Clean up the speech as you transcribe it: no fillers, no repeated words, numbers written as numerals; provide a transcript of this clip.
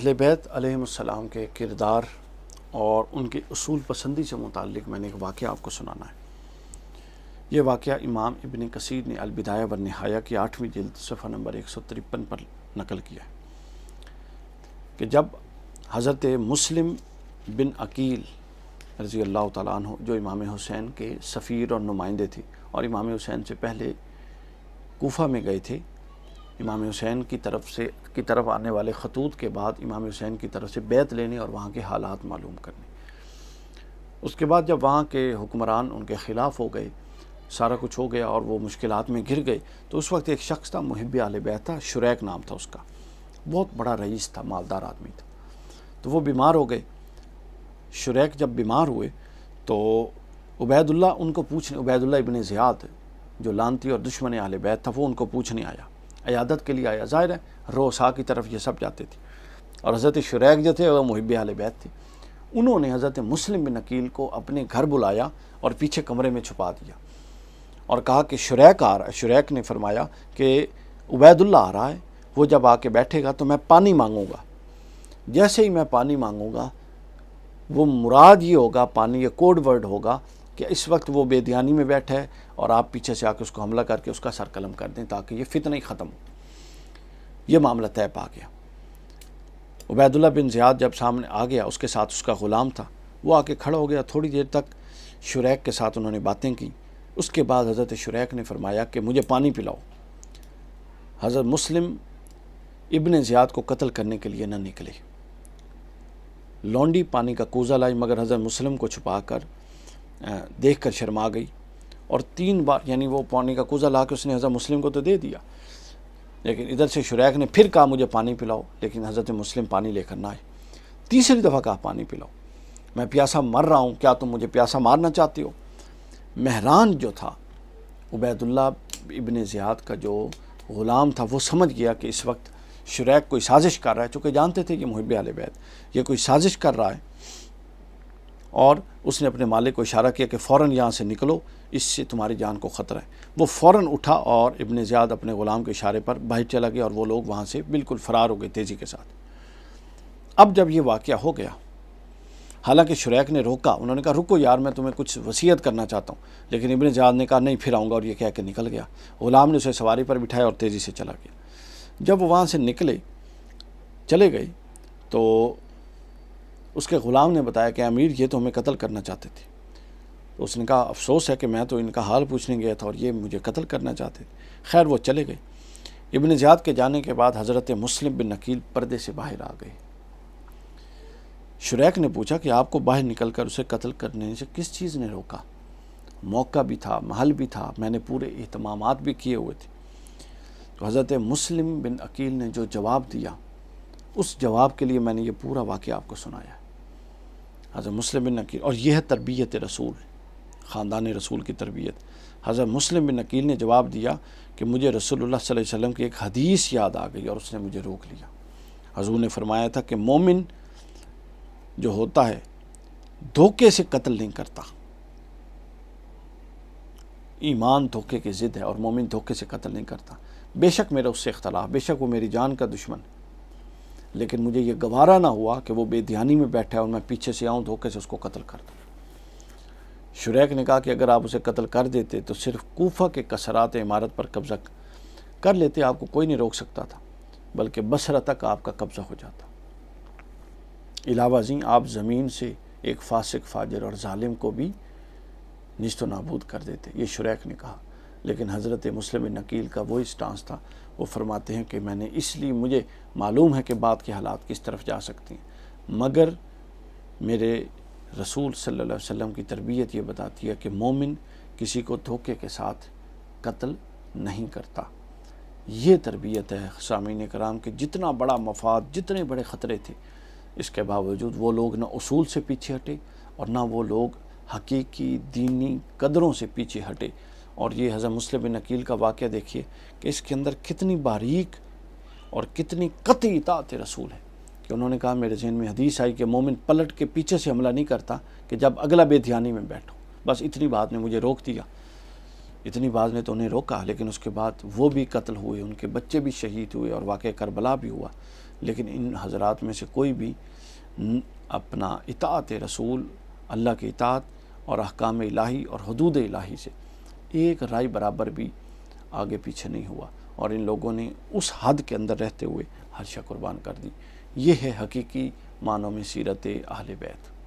اہل بیت علیہم السلام کے کردار اور ان کی اصول پسندی سے متعلق میں نے ایک واقعہ آپ کو سنانا ہے۔ یہ واقعہ امام ابن کثیر نے البدایہ والنہایہ کی 8ویں جلد صفحہ نمبر 153 پر نقل کیا ہے کہ جب حضرت مسلم بن عقیل رضی اللہ تعالیٰ عنہ، جو امام حسین کے سفیر اور نمائندے تھے اور امام حسین سے پہلے کوفہ میں گئے تھے، امام حسین کی طرف آنے والے خطوط کے بعد امام حسین کی طرف سے بیعت لینے اور وہاں کے حالات معلوم کرنے۔ اس کے بعد جب وہاں کے حکمران ان کے خلاف ہو گئے، سارا کچھ ہو گیا اور وہ مشکلات میں گر گئے، تو اس وقت ایک شخص تھا، محب اہل بیت تھا، شریک نام تھا اس کا، بہت بڑا رئیس تھا، مالدار آدمی تھا۔ تو وہ بیمار ہو گئے۔ شریک جب بیمار ہوئے تو عبید اللہ ابن زیاد جو لعنتی اور دشمن اہل بیت تھا، وہ ان کو پوچھنے آیا، عیادت کے لیے آیا۔ ظاہر ہے روسا کی طرف یہ سب جاتے تھے، اور حضرت شریک جو تھے وہ محب اہل بیت تھے۔ انہوں نے حضرت مسلم بن عقیل کو اپنے گھر بلایا اور پیچھے کمرے میں چھپا دیا اور کہا کہ شریک آ رہا ہے۔ شریک نے فرمایا کہ عبید اللہ آ رہا ہے، وہ جب آ کے بیٹھے گا تو میں پانی مانگوں گا، جیسے ہی میں پانی مانگوں گا وہ مراد یہ ہوگا، پانی یہ کوڈ ورڈ ہوگا کہ اس وقت وہ بے دیانی میں بیٹھا ہے اور آپ پیچھے سے آ کے اس کو حملہ کر کے اس کا سر قلم کر دیں تاکہ یہ فتنہ ہی ختم ہو۔ یہ معاملہ طے پا گیا۔ عبید اللہ بن زیاد جب سامنے آ گیا، اس کے ساتھ اس کا غلام تھا، وہ آ کے کھڑا ہو گیا۔ تھوڑی دیر تک شریک کے ساتھ انہوں نے باتیں کی۔ اس کے بعد حضرت شریک نے فرمایا کہ مجھے پانی پلاؤ۔ حضرت مسلم ابن زیاد کو قتل کرنے کے لیے نہ نکلے۔ لونڈی پانی کا کوزہ لائی، مگر حضرت مسلم کو چھپا کر دیکھ کر شرما گئی، اور 3 بار یعنی وہ پانی کا کوزہ لا کے اس نے حضرت مسلم کو تو دے دیا، لیکن ادھر سے شریک نے پھر کہا مجھے پانی پلاؤ، لیکن حضرت مسلم پانی لے کر نہ آئے۔ تیسری دفعہ کہا پانی پلاؤ، میں پیاسا مر رہا ہوں، کیا تم مجھے پیاسا مارنا چاہتے ہو؟ مہران جو تھا عبید اللہ ابن زیاد کا جو غلام تھا، وہ سمجھ گیا کہ اس وقت شریک کوئی سازش کر رہا ہے، چونکہ جانتے تھے کہ محب اہل بیت یہ کوئی سازش کر رہا ہے، اور اس نے اپنے مالک کو اشارہ کیا کہ فوراً یہاں سے نکلو، اس سے تمہاری جان کو خطرہ ہے۔ وہ فوراً اٹھا اور ابن زیاد اپنے غلام کے اشارے پر باہر چلا گیا اور وہ لوگ وہاں سے بالکل فرار ہو گئے تیزی کے ساتھ۔ اب جب یہ واقعہ ہو گیا، حالانکہ شریک نے روکا، انہوں نے کہا رکو یار، میں تمہیں کچھ وصیت کرنا چاہتا ہوں، لیکن ابن زیاد نے کہا نہیں پھر آؤں گا، اور یہ کہہ کے نکل گیا۔ غلام نے اسے سواری پر بٹھایا اور تیزی سے چلا گیا۔ جب وہ وہاں سے چلے گئے تو اس کے غلام نے بتایا کہ امیر یہ تو ہمیں قتل کرنا چاہتے تھے۔ تو اس نے کہا افسوس ہے کہ میں تو ان کا حال پوچھنے گیا تھا اور یہ مجھے قتل کرنا چاہتے تھے۔ خیر وہ چلے گئے۔ ابن زیاد کے جانے کے بعد حضرت مسلم بن عقیل پردے سے باہر آ گئے۔ شریک نے پوچھا کہ آپ کو باہر نکل کر اسے قتل کرنے سے کس چیز نے روکا؟ موقع بھی تھا، محل بھی تھا، میں نے پورے اہتمامات بھی کیے ہوئے تھے۔ تو حضرت مسلم بن عقیل نے جو جواب دیا، اس جواب کے لیے میں نے یہ پورا واقعہ آپ کو سنایا ہے۔ حضرت مسلم بن عقیل، اور یہ ہے تربیت رسول، خاندان رسول کی تربیت۔ حضرت مسلم بن عقیل نے جواب دیا کہ مجھے رسول اللہ صلی اللہ علیہ وسلم کی ایک حدیث یاد آ گئی اور اس نے مجھے روک لیا۔ حضور نے فرمایا تھا کہ مومن جو ہوتا ہے دھوکے سے قتل نہیں کرتا، ایمان دھوکے کی ضد ہے اور مومن دھوکے سے قتل نہیں کرتا۔ بے شک میرا اس سے اختلاف، بے شک وہ میری جان کا دشمن، لیکن مجھے یہ گوارا نہ ہوا کہ وہ بے دیانی میں بیٹھا ہے اور میں پیچھے سے آؤں دھوکے سے اس کو قتل کر دوں۔ شریک نے کہا کہ اگر آپ اسے قتل کر دیتے تو صرف کوفہ کے کسرات عمارت پر قبضہ کر لیتے، آپ کو کوئی نہیں روک سکتا تھا، بلکہ بصرہ تک آپ کا قبضہ ہو جاتا۔ علاوہ ازیں آپ زمین سے ایک فاسق، فاجر اور ظالم کو بھی نیست و نابود کر دیتے، یہ شریک نے کہا۔ لیکن حضرت مسلم بن عقیل کا وہی سٹانس تھا، وہ فرماتے ہیں کہ میں نے اس لیے، مجھے معلوم ہے کہ بعد کے حالات کس طرف جا سکتی ہیں، مگر میرے رسول صلی اللہ علیہ وسلم کی تربیت یہ بتاتی ہے کہ مومن کسی کو دھوکے کے ساتھ قتل نہیں کرتا۔ یہ تربیت ہے سامعین کرام کہ جتنا بڑا مفاد، جتنے بڑے خطرے تھے، اس کے باوجود وہ لوگ نہ اصول سے پیچھے ہٹے اور نہ وہ لوگ حقیقی دینی قدروں سے پیچھے ہٹے۔ اور یہ حضرت مسلم بن عقیل کا واقعہ دیکھیے کہ اس کے اندر کتنی باریک اور کتنی قطعی اطاعت رسول ہے کہ انہوں نے کہا میرے ذہن میں حدیث آئی کہ مومن پلٹ کے پیچھے سے حملہ نہیں کرتا کہ جب اگلا بے دھیانی میں بیٹھو۔ بس اتنی بات نے مجھے روک دیا، اتنی بات نے تو انہیں روکا، لیکن اس کے بعد وہ بھی قتل ہوئے، ان کے بچے بھی شہید ہوئے اور واقعہ کربلا بھی ہوا، لیکن ان حضرات میں سے کوئی بھی اپنا اطاعت رسول، اللہ کی اطاعت اور احکام الہی اور حدود الہی سے ایک رائے برابر بھی آگے پیچھے نہیں ہوا، اور ان لوگوں نے اس حد کے اندر رہتے ہوئے ہر شے قربان کر دی۔ یہ ہے حقیقی معنوں میں سیرت اہل بیت۔